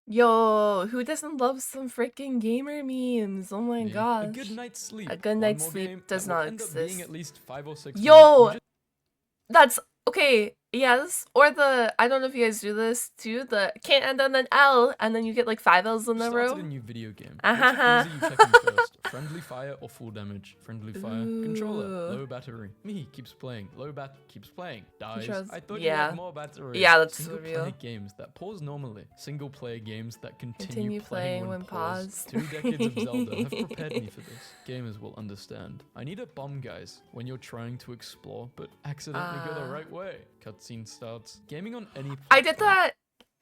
Yo, who doesn't love some freaking gamer memes? Oh my A gosh. good night's sleep. A good One night's more sleep game does that will not end up being exist. at least 5 or 6 Yo, minutes. that's okay. Yes, or I don't know if you guys do this too. The can't end on an L, and then you get like 5 L's in a row. Started a new video game. Which are you checking first? Friendly fire or full damage? Friendly fire. Controller. Low battery. Me keeps playing. Low bat keeps playing. Dies. I thought you had more battery. Yeah, that's Single real. player games that pause normally. Single player games that continue playing when paused. 2 decades of Zelda have prepared me for this. Gamers will understand. I need a bomb, guys, when you're trying to explore but accidentally go the right way. Cutscene starts. Gaming on any platform. I did that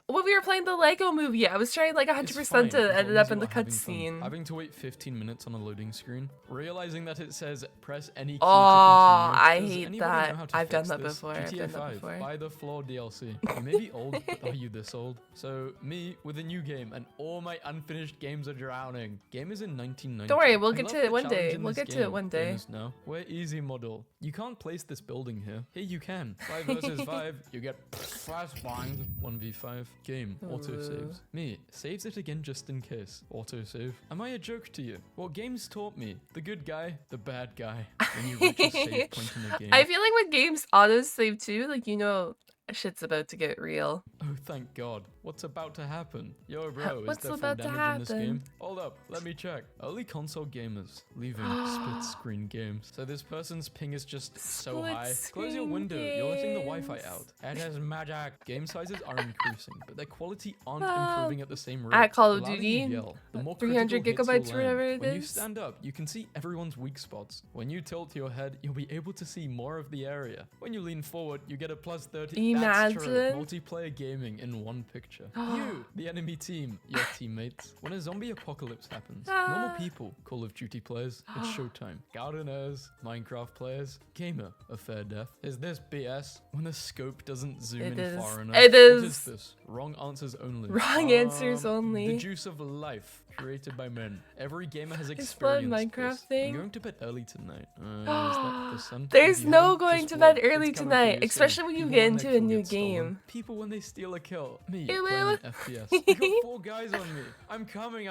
when we were playing the Lego movie. I was trying like 100% to ended up in the cutscene. Having to wait 15 minutes on a loading screen, realizing that it says press any key to continue. I hate that. I've done that before. GTA 5, buy the floor DLC. You may be old, but are you this old? So me with a new game and all my unfinished games are drowning. Game is in 1990. Don't worry, we'll get to it one day. We'll get to it one day. No, we're easy model. You can't place this building here. Here you can. 5 versus 5. You get flashbanged. 1v5. Game. Autosaves. Me. Saves it again just in case. Autosave. Am I a joke to you? What games taught me? The good guy, the bad guy. When you reach a save point in a game. I feel like when games autosave too, like, you know, shit's about to get real. Oh, thank God. What's about to happen? Yo, bro, What's is there about full to damage in this game? happen? Hold up, let me check. Early console gamers leaving split screen games. So this person's ping is just so high. Close your window, you're letting the Wi-Fi out. It is magic. Game sizes are increasing, but their quality aren't improving at the same rate. At Call of The louder Duty, you yell, the more 300 critical hits gigabytes you'll or whatever land. it When you is. stand up, you can see everyone's weak spots. When you tilt your head, you'll be able to see more of the area. When you lean forward, you get a plus 30. That's true. Multiplayer gaming in one picture. You, the enemy team, your teammates. When a zombie apocalypse happens, normal people, Call of Duty players, it's showtime. Gardeners, Minecraft players, gamer, a fair death. Is this BS? When the scope doesn't zoom in far enough. It is. What is this? Wrong answers only. Wrong answers only. The juice of life, created by men. Every gamer has experienced Minecraft this. thing. I'm going to bed early tonight. Is that the sun? There's no going to bed early tonight, especially when you get into a new game. People when they steal a kill. Me, Ew. playing an FPS. You got 4 guys on me. I'm coming.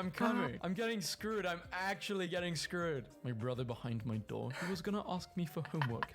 I'm getting screwed. I'm actually getting screwed. My brother behind my door, he was gonna ask me for homework.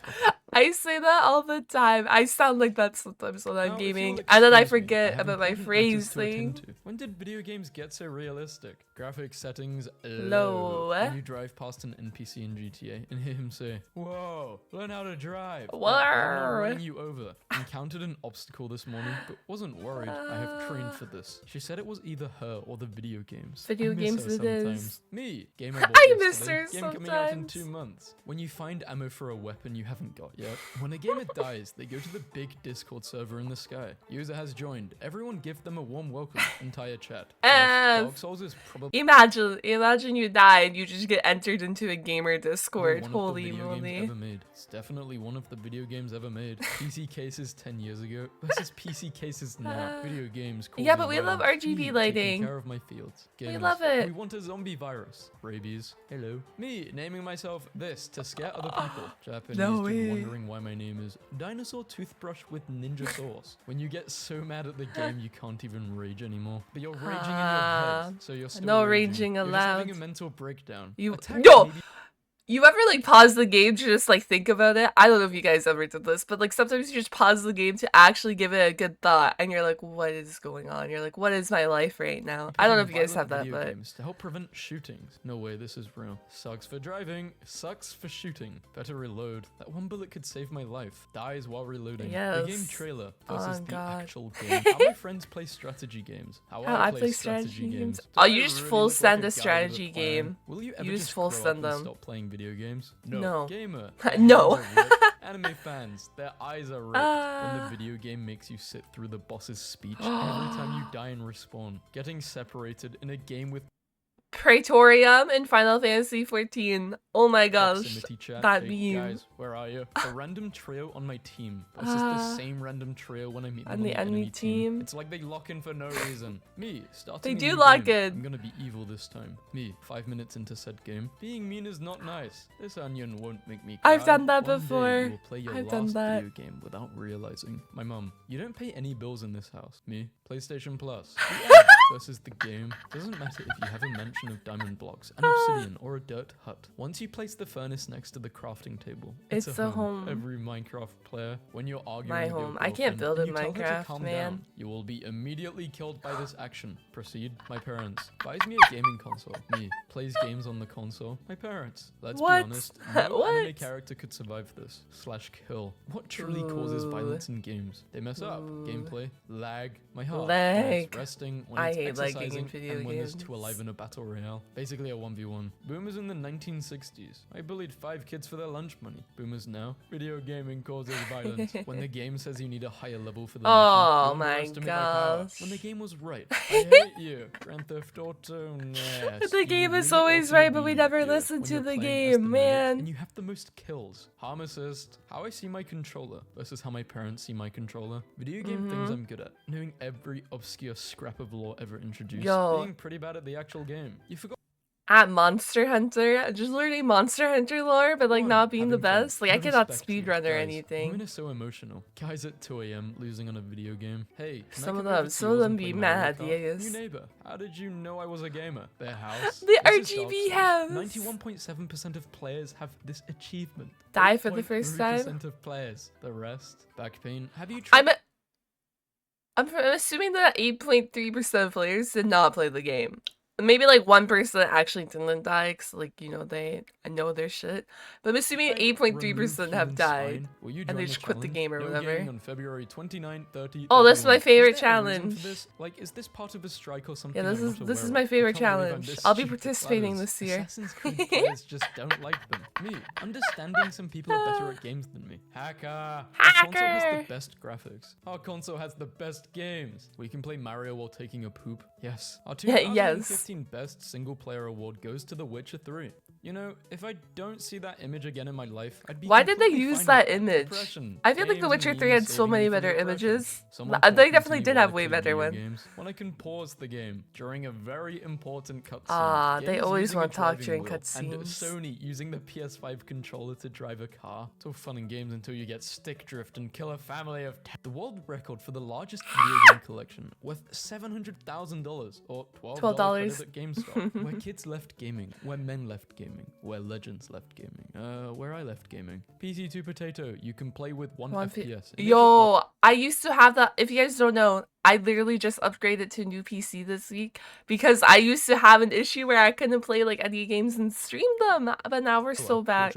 I say that all the time. I sound like that sometimes when I'm gaming, and then I forget about my phrasing. When did video games get so realistic? Graphic settings low. When you drive past an NPC in GTA and hear him say, "Whoa, learn how to drive." Whoa. I'm running you over. Encountered an obstacle this morning, but wasn't worried. I have trained for this. She said it was either her or the video games. Video games it sometimes. is. Me, gamer. I miss her Game sometimes. coming out in 2 months. When you find ammo for a weapon you haven't got yet. When a gamer dies, they go to the big Discord server in the sky. User has joined. Everyone give them a warm welcome. Entire chat. Dark Souls is probably Imagine you die and you just get entered into a gamer Discord. Holy moly. It's definitely one of the video games ever made. PC cases 10 years ago versus PC cases now. Video games. Yeah, but we love RGB lighting. Taking care of my fields. Gamers. We love it. We want a zombie virus. Rabies. Hello. Me naming myself this to scare other people. Japanese dude wondering why my name is Dinosaur Toothbrush with Ninja Sauce. When you get so mad at the game you can't even rage anymore. But you're raging in your head, so you're still no raging. You're allowed. Just having a mental breakdown. You ever like pause the game to just like think about it? I don't know if you guys ever did this, but like sometimes you just pause the game to actually give it a good thought, and you're like, what is going on? You're like, what is my life right now? I don't know if you guys have that, but games to help prevent shootings. No way, this is real. Sucks for driving, sucks for shooting. Better reload. That one bullet could save my life. Dies while reloading. Yes. The game trailer versus the God. actual game. How my friends play strategy games. How I play strategy games. Oh, you just full send a strategy game. Will you ever You just full send them. Stop playing video games? No. Gamer. No. Anime fans, their eyes are ripped when the video game makes you sit through the boss's speech every time you die and respawn. Getting separated in a game with Praetorium in Final Fantasy 14. Oh my gosh. Proximity chat. That Hey, meme. guys, where are you? A random trio on my team versus the same random trio when I meet them on the enemy team. It's like they lock in for no reason. Me, starting They a do new lock game. in. I'm gonna be evil this time. Me, 5 minutes into said game. Being mean is not nice. This onion won't make me cry. I've done that One before. Day you will play your I've last done that. video game without realizing. My mom, you don't pay any bills in this house. Me, PlayStation Plus. The end versus the game. Doesn't matter if you have a mention of diamond blocks, an obsidian, or a dirt hut. Once you place the furnace next to the crafting table, it's a home. Every Minecraft player, when you're arguing My with your home. I can't build in girlfriend, you tell her to Minecraft, calm man. down, you will be immediately killed by this action. Proceed. My parents. Buys me a gaming console. Me. Plays games on the console. My parents. Let's be honest, no anime character could survive this. /kill. What truly causes violence in games? They mess up. Gameplay. Lag. My heart. Lag. It's resting when I it's hate lagging exercising in video and when there's games. 2 alive in a battle royale. Basically a 1v1. Boomers in the 1960s. I bullied 5 kids for their lunch money. Boomers now. Video gaming causes violence. When the game says you need a higher level for the Oh mission, my underestimate my power. gosh. When the game was right. I hate you. Grand Theft Auto. The game is always right, but we never listen to the game, man. And you have the most kills. Harm assist. How I see my controller versus how my parents see my controller. Video game things I'm good at. Knowing every obscure scrap of lore ever introduced. Being pretty bad at the actual game. You forgot. At Monster Hunter, just learning Monster Hunter lore, but like not being the best. Like I cannot speedrun or anything. Women are so emotional. Guys at 2 AM losing on a video game. Hey, some of them be mad. Yes. New neighbor, how did you know I was a gamer? Their house. The RGB house. 91.7% of players have this achievement. Die for the first time. 3% of players. The rest. Back pain. Have you tried? I'm assuming that 8.3% of players did not play the game. Maybe like 1% actually didn't die, cause like you know I know their shit. But I'm assuming 8.3% have died, and they just quit the game or whatever. On February 29, 30, oh, this is my favorite challenge. Like, is this part of a strike or something? Yeah, this is my favorite challenge. I'll be participating this year. Assassin's Creed players just don't like them. Me, understanding some people are better at games than me. Hacker. Our console has the best graphics. Our console has the best games. We can play Mario while taking a poop. Yes. Our 2015 best single player award goes to The Witcher 3. You know, if I don't see that image again in my life, I'd be. Why did they use that image? I feel like The Witcher 3 had so many better images. They definitely did have way better ones. When I can pause the game during a very important cutscene. Ah, they always want to talk during cutscenes. And Sony using the PS5 controller to drive a car. It's all fun and games until you get stick drift and kill a family of 10. The world record for the largest video game collection, worth $700,000 or $12 at GameStop. Where kids left gaming, where men left gaming. Where legends left gaming. Where I left gaming. PC2 Potato, you can play with 1 FPS. Yo, I used to have that. If you guys don't know, I literally just upgraded to a new PC this week because I used to have an issue where I couldn't play like any games and stream them, but now we're so back.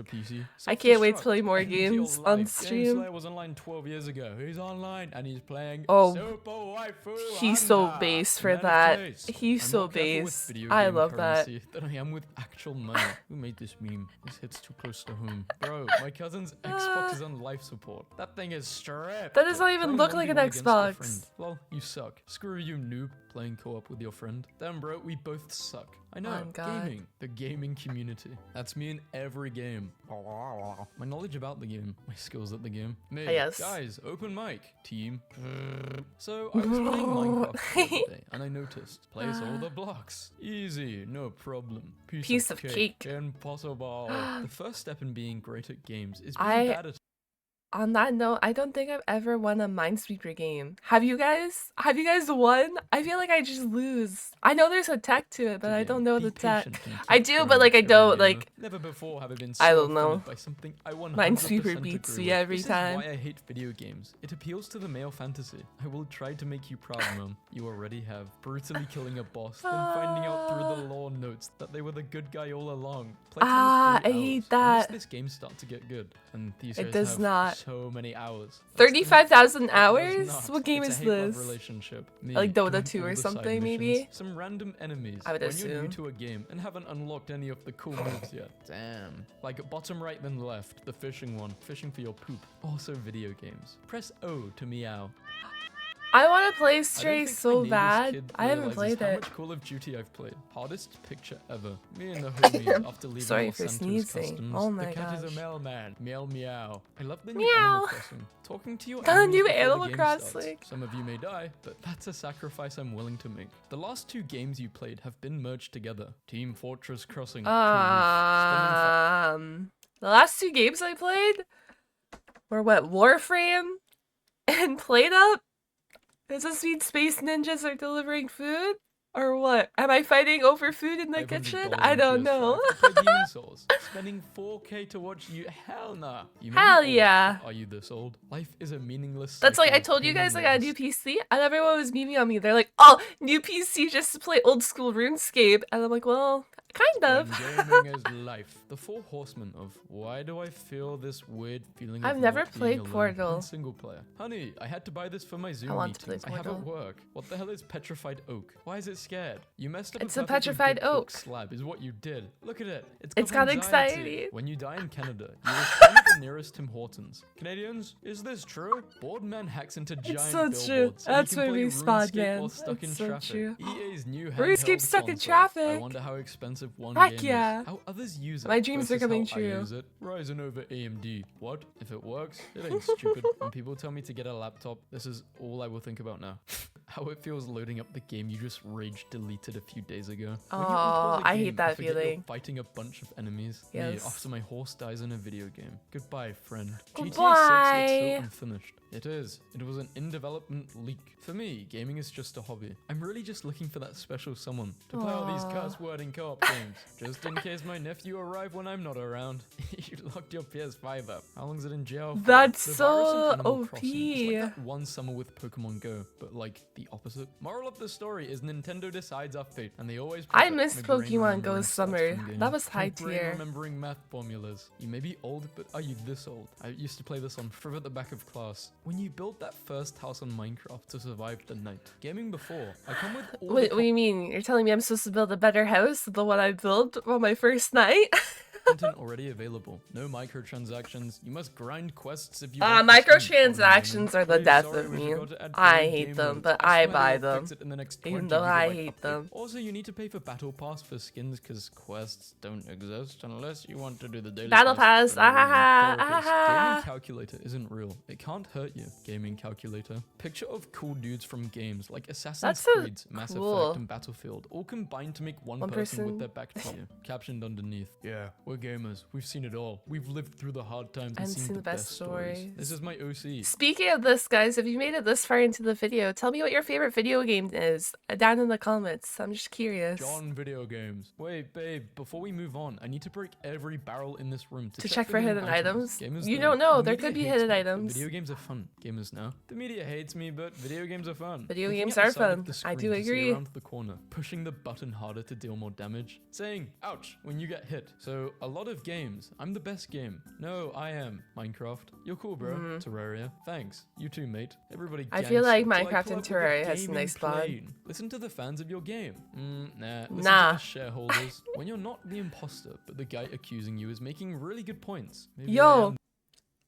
I can't wait to play more games on stream. Was online 12 years ago. He's online and he's playing. Oh, Super Waifu he's so base for that. He's so base. I love that. Than I am with actual money. Who made this meme? This hits too close to home. Bro, my cousin's Xbox is on life support. That thing is stripped. That doesn't even look like an Xbox. Well, you suck. Screw you, noob. Playing co-op with your friend. Damn, bro, we both suck. I know. Gaming. The gaming community. That's me in every game. My knowledge about the game. My skills at the game. Me. Yes. Guys, open mic. Team. So, I was playing Minecraft the other day, and I noticed. Place all the blocks. Easy. No problem. Piece of cake. Impossible. The first step in being great at games is being bad at. On that note, I don't think I've ever won a Minesweeper game. Have you guys? Have you guys won? I feel like I just lose. I know there's a tech to it, but I don't know the tech. I do, but like I don't like. Never before have I been. I don't know. By something I Minesweeper beats me every time. This is why I hate video games. It appeals to the male fantasy. I will try to make you proud, Mom. You already have. Brutally killing a boss, then finding out through the lore notes that they were the good guy all along. I hate that. When does this game start to get good? And these guys it does have not. So many hours. 35,000 hours? What game is this? Relationship. Like Dota 2 or something, maybe? Some random enemies. I would assume. When you're new to a game and haven't unlocked any of the cool moves yet. Damn. Like bottom right then left, the fishing one. Fishing for your poop. Also video games. Press O to meow. I want to play I don't Stray think so my neighbor's bad. kid I haven't realizes played how it. much Call of Duty I've played. Hardest picture ever. Me and the homies after leaving Sorry Los for Santos sneezing. Customs. Oh my the cat is a gosh. mailman. Meow meow. I love the new Animal Meow. Crossing. Talking to your The enemies new before Animal the game Crossing. starts. Some of you may die, but that's a sacrifice I'm willing to make. The last 2 games you played have been merged together. Team Fortress Crossing. The last 2 games I played were what, Warframe and Played Up? Does this mean space ninjas are delivering food? Or what? Am I fighting over food in the kitchen? I don't know. Demon Souls. Spending 4K to watch you. Hell nah. You may Hell be old, yeah. but are you this old? Life is a meaningless. That's like, I told you guys I got a new PC, and everyone was memeing on me. They're like, oh, new PC just to play old school RuneScape. And I'm like, well, kind of. Gaming is life. The 4 horsemen of why do I feel this weird feeling I've of never not being played alone Portal. in single player. Honey, I had to buy this for my Zoom I want to play meetings. I have Portal. at work. What the hell is petrified oak? Why is it scared? You messed up. It's a perfectly petrified good cooked oak. slab is what you did. Look at it. It's got anxiety. When you die in Canada, you will find the nearest Tim Hortons. Canadians, is this true? Bored man hacks into giant It's so billboards. true. So That's you why can play we spawn, RuneScape man. while stuck in It's so traffic. true. EA's new RuneScape's handheld stuck in console. I traffic. wonder how expensive one Heck game yeah. is. How others use it. My dreams are versus coming how I true. use it. Ryzen over AMD. What? If it works, it ain't stupid. When people tell me to get a laptop, this is all I will think about now. How it feels loading up the game you just rage deleted a few days ago. When you unpause a I hate game, that you forget you're feeling. fighting a bunch of enemies. Yes. Me, after my horse dies in a video game. Goodbye, friend. Goodbye. GTA 6 looks so unfinished. It is. It was an in-development leak. For me, gaming is just a hobby. I'm really just looking for that special someone to play all these curse wording co-op games. Just in case my nephew arrive when I'm not around. You locked your PS5 up. How long is it in jail for? That's The so virus in Animal OP. Crossing is like that one summer with Pokemon Go, but like the opposite. Moral of the story is Nintendo decides our fate, and they always I put missed my brain Pokemon remembering Go stats Summer. from games. That was My high brain tier. remembering math formulas. You may be old, but are you this old? I used to play this on Friv at the back of class. When you build that first house on Minecraft to survive the night. Gaming before, I come with all What do you mean? You're telling me I'm supposed to build a better house than the one I built on my first night? content already available. No microtransactions. You must grind quests if you want to Microtransactions are the Really death sorry, of we me. forgot to add I free hate game them, modes. but I I swear buy they'll them. fix it in the next Even 20 though I gigabyte hate update. them. Also, you need to pay for Battle Pass for skins because quests don't exist unless you want to do the daily Battle quests Pass, for no reason. ah, Therapist, ah. Gaming calculator isn't real. It can't hurt you. Gaming calculator. Picture of cool dudes from games like Assassin's That's so Creed, Mass cool. Effect, and Battlefield, all combined to make one person with their back to you. Captioned underneath. Yeah, we're gamers. We've seen it all. We've lived through the hard times and seen the best stories. This is my OC. Speaking of this, guys, if you made it this far into the video, tell me what your favorite video game is down in the comments. I'm just curious. John video games. Wait, babe, before we move on, I need to break every barrel in this room to check for hidden items? Gamers You know. don't know. The There media could be hates hidden me, but items. Video games are fun. Gamers know. The media hates me, but video games are fun. Video Looking games at the are side of fun. the I screen do to see agree. around the corner, pushing the button harder to deal more damage, saying, ouch, when you get hit. So, a lot of games. I'm the best game. No, I am. Minecraft. You're cool, bro. Terraria. Thanks. You too, mate. Everybody I feel like gangster. Minecraft Till I and pull up with a Terraria has a gaming nice spawn. plane. Listen to the fans of your game. Nah. Listen Nah. to the shareholders. When you're not the imposter, but the guy accusing you is making really good points. Maybe I Yo, am.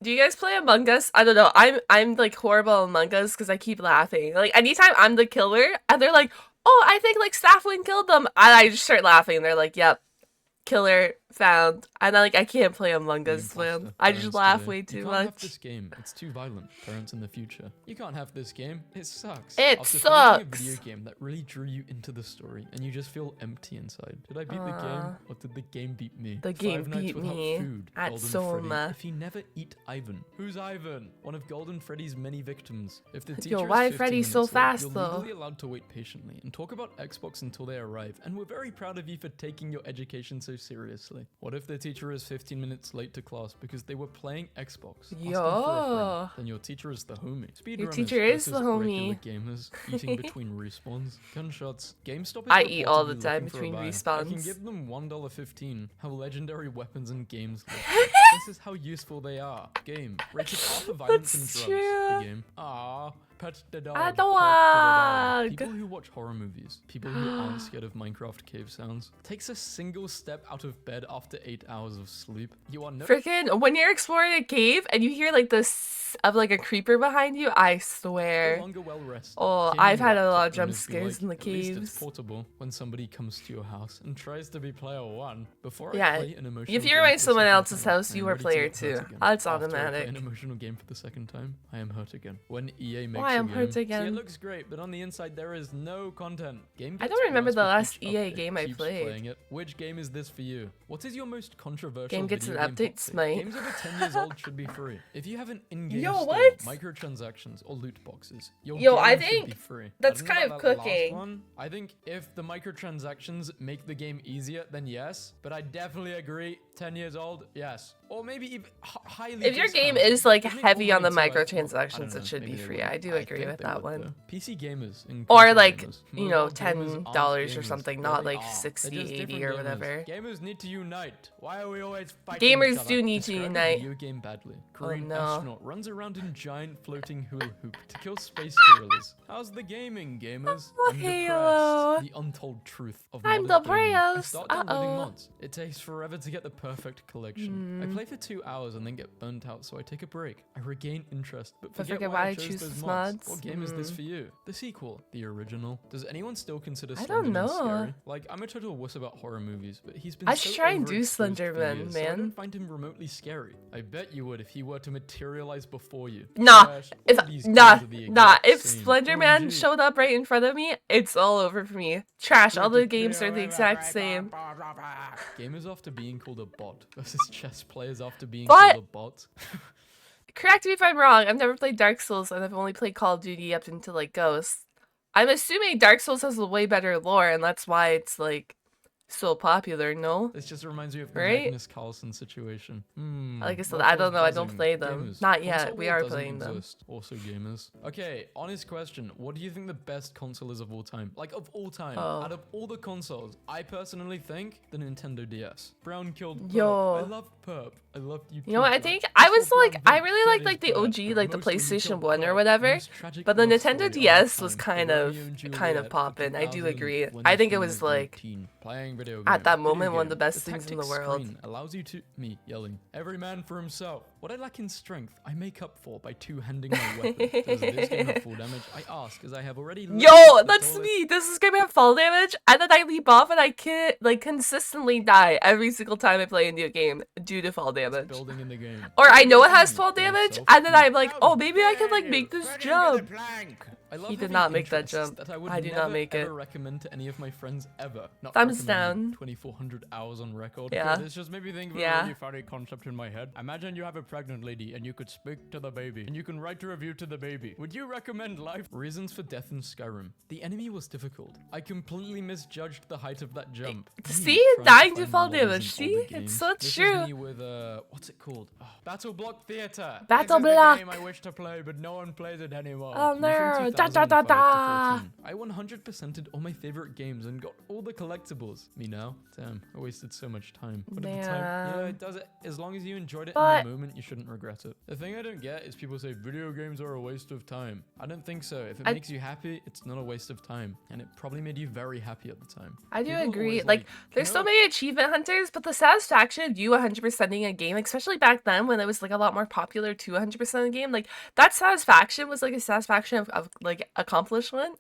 do you guys play Among Us? I don't know. I'm like horrible at Among Us because I keep laughing. Like anytime I'm the killer and they're like, "Oh, I think like Saphwyn killed them," and I just start laughing. And they're like, "Yep, killer found," and I can't play Among The Us, man. imposter. I just Parents laugh today. way You too can't have much. this game. It's too violent. Parents in the future. You can't have this game. It sucks. It After finishing sucks. a video game that really drew you into the story and you just feel empty inside. Did I beat the game or did the game beat me? The game 5 nights beat without me food. at Golden Soma. Freddy. If you never eat Ivan. Who's Ivan? One of Golden Freddy's many victims. If the teacher Yo, is why 15 Freddy so minutes late, fast, you're though? legally allowed to wait patiently and talk about Xbox until they arrive. And we're very proud of you for taking your education so seriously. What if the teacher is 15 minutes late to class because they were playing Xbox? Asking for a Yo. friend. Then your teacher is the homie. Your Speedrunners teacher is versus the homie. regular gamers eating between respawns. Gunshots. GameStop is I eat all the reportedly time looking for a between buy. I respawns. can give them $1.15. How legendary weapons and games look. This is how useful they are. Game. Rated R for violence and That's drugs. true. The game. Ah. pet the dog. A Pet the dog. dog. People who watch horror movies, people who aren't scared of Minecraft cave sounds, takes a single step out of bed after 8 hours of sleep. You are no Freaking when you're exploring a cave and you hear like this of like a creeper behind you, I swear. longer well rested. Oh, Gaming I've had a lot of laptop jump owners be scares like, in the "At least it's caves. portable when somebody comes to your house and tries to be player 1. Before Yeah, I play an emotional if you're game by for the someone second else's time, house, I you am are ready to player get hurt 2. again. That's After I play automatic. an emotional game for the second time, I am hurt again. When EA makes Why a I'm game, hurt see, again? it looks great, but on the inside there is no content. Game I gets don't remember worse the with last each EA update. game I Keeps played. playing it. Which game is this for you? What is your most controversial Game gets an video game update, hot take? Smite. Games over 10 years old should be free. If you have an in-game Yo, store, what? microtransactions, or loot boxes, your Yo, game I should be think free. that's I don't know kind about of that last cooking. one. I think if the microtransactions make the game easier, then yes. But I definitely agree. 10 years old, yes. Or maybe even highly If your game discounted. is like Give me heavy on the only two, I microtransactions, don't know, it should be maybe they free. would. I do I agree think with they that would, one. though. PC gamers and Or console like, gamers. you know, Mobile gamers aren't $10 or gamers. something, They not really like are. 60, They're just 80 different or gamers. whatever. Gamers need to unite. Why are we always fighting each Gamers other? do need to Describe a unite. video game badly. Green no. astronaut runs around in giant floating hula hoop to kill space gorillas. How's the gaming, gamers? Oh, I'm Halo. depressed. The untold truth of I'm modern gaming. I depressed. start downloading Uh-oh. mods. It takes forever to get the perfect collection. I play for 2 hours and then get burnt out, so I take a break. I regain interest, but forget forget why why I I chose choose those those mods. mods. What game is this for you? The sequel? The original? Does anyone still consider I Slenderman don't know. scary? Like, I'm a total wuss about horror movies, but he's been I so should try and do overexposed for Slenderman, years, so I man. don't find him remotely scary. I bet you would if he were to materialize before you. Nah, Trash, if all these nah, games are the nah, exact if same. Slenderman OMG. showed up right in front of me, it's all over for me. Trash, all the games are the exact same. Gamers after being called a bot versus chess players after being What? called a bot. Correct me if I'm wrong, I've never played Dark Souls and I've only played Call of Duty up until like Ghosts. I'm assuming Dark Souls has a way better lore and that's why it's like so popular, no? This just reminds me of the Right? Magnus Carlsen situation. Like I said, what I don't was know, I don't buzzing? play them. Gamers. Not yet, Console we war are doesn't playing them. exist. Also gamers. Okay, honest question. What do you think the best console is of all time? Like, of all time. Oh. Out of all the consoles, I personally think the Nintendo DS. Brown killed Perp. Yo. I loved Perp. I loved you. You know what, I too, think Perp. I Just was for like, Brown I Perp, really that liked is like the Perp. OG, like the Mostly he PlayStation killed 1 or Perp. whatever. Most tragic But the love Nintendo story of all DS was time. kind The of Romeo and kind Juliet of for poppin'. I do agree. 2000 I think it when was you were like 19, playing video at game. that Video moment one of the game. best things in the tactics world. screen allows you to me yelling every man for himself. What I lack in strength, I make up for by two-handing my weapon. Does this game have full damage? I ask, as I have already. Yo, that's me. Does this game have fall damage? And then I leap off and I can like consistently die every single time I play a new game due to fall damage. Building in the game. Or I know it has Me, fall damage, yourself, and then me. I'm like, oh, maybe I can like make this jump. I love He did having not make that interests jump. That I would I do never, not make it. ever recommend to any of my friends ever. Not Thumbs recommending down. 2,400 hours on record. Yeah. This just made me think of Yeah. a really funny concept in my head. Imagine you have a pregnant lady and you could speak to the baby and you can write a review to the baby. Would you recommend life? Reasons for death in Skyrim. The enemy was difficult. I completely misjudged the height of that jump. See? Me trying Dying to find fall levels in damage. See? older It's games. so This true. is me with what's it called? Oh, Battle Block Theater. Battle This is Block. the game I wish to play, but no one plays it anymore. Oh, Me no. from Da, da, da, 2005 to da. 14. I 100%ed all my favorite games and got all the collectibles. Me now? Damn, I wasted so much time. But at the time, yeah, Man. it does it. As long as you enjoyed it But- in the moment, you shouldn't regret it. The thing I don't get is people say video games are a waste of time. I don't think so. If it makes you happy, it's not a waste of time. And it probably made you very happy at the time. I do People agree. always Like, you there's know so many achievement hunters, but the satisfaction of you 100%ing a game, especially back then when it was like a lot more popular to 100% a game, like that satisfaction was like a satisfaction of like accomplishment.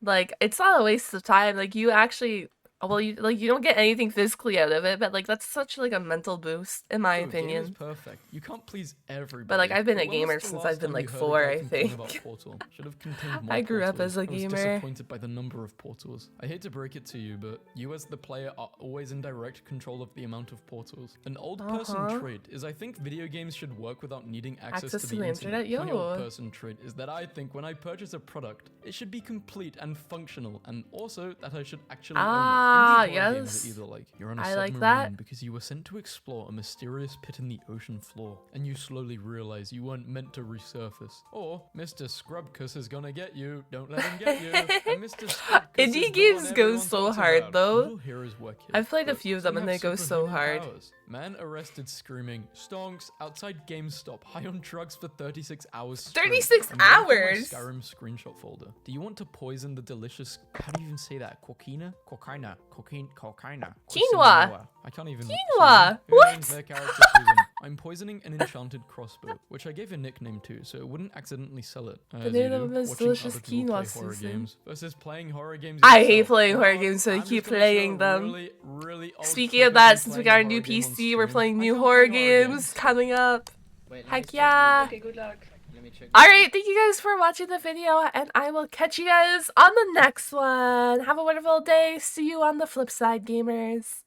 Like, it's not a waste of time. Like, you actually, well, you don't get anything physically out of it, but like that's such like a mental boost in my Oh, game is opinion. perfect. You can't please everybody. But like I've been a When was gamer the since last I've been time like you heard a 4, guy I complain think. about Portal? Should have contained more I grew up portals. as a I was gamer. disappointed by the number of portals. I hate to break it to you, but you as the player are always in direct control of the amount of portals. An old person trait is I think video games should work without needing access to the internet. Yo. My old person trait is that I think when I purchase a product, it should be complete and functional, and also that I should actually own it. Ah, Indie horror games yes. are either like you're on a I submarine like that. because you were sent to explore a mysterious pit in the ocean floor, and you slowly realize you weren't meant to resurface. Or Mr. Scrubkus is gonna get you. Don't let him get you. And Mr. Scrubkus is Indie the games one go everyone so talks hard, about. though. Little heroes work here, I've played a but few of some them and have they go so superhuman hard. powers. Man arrested screaming stonks outside GameStop, high on drugs for 36 hours straight. 36 I'm going through my hours? Skyrim screenshot folder. Do you want to poison the delicious, how do you even say that? Coquina? Coquina. Quinoa. I can't even. Quinoa. Who What? names their character Susan? I'm poisoning an enchanted crossbow, which I gave a nickname to, so it wouldn't accidentally sell it. The As name you do, of the most watching delicious other people play quinoa, horror Susan. games versus playing horror games. I hate yourself. playing You know horror what? games, so I I'm keep just gonna show a playing them. really old Speaking trick of that, me since we playing got a our new horror game on PC, we're stream. playing I new can't horror play horror games coming up. Wait, Heck yeah. Okay, good luck. Let me check. Alright, thank you guys for watching the video, and I will catch you guys on the next one. Have a wonderful day. See you on the flip side, gamers.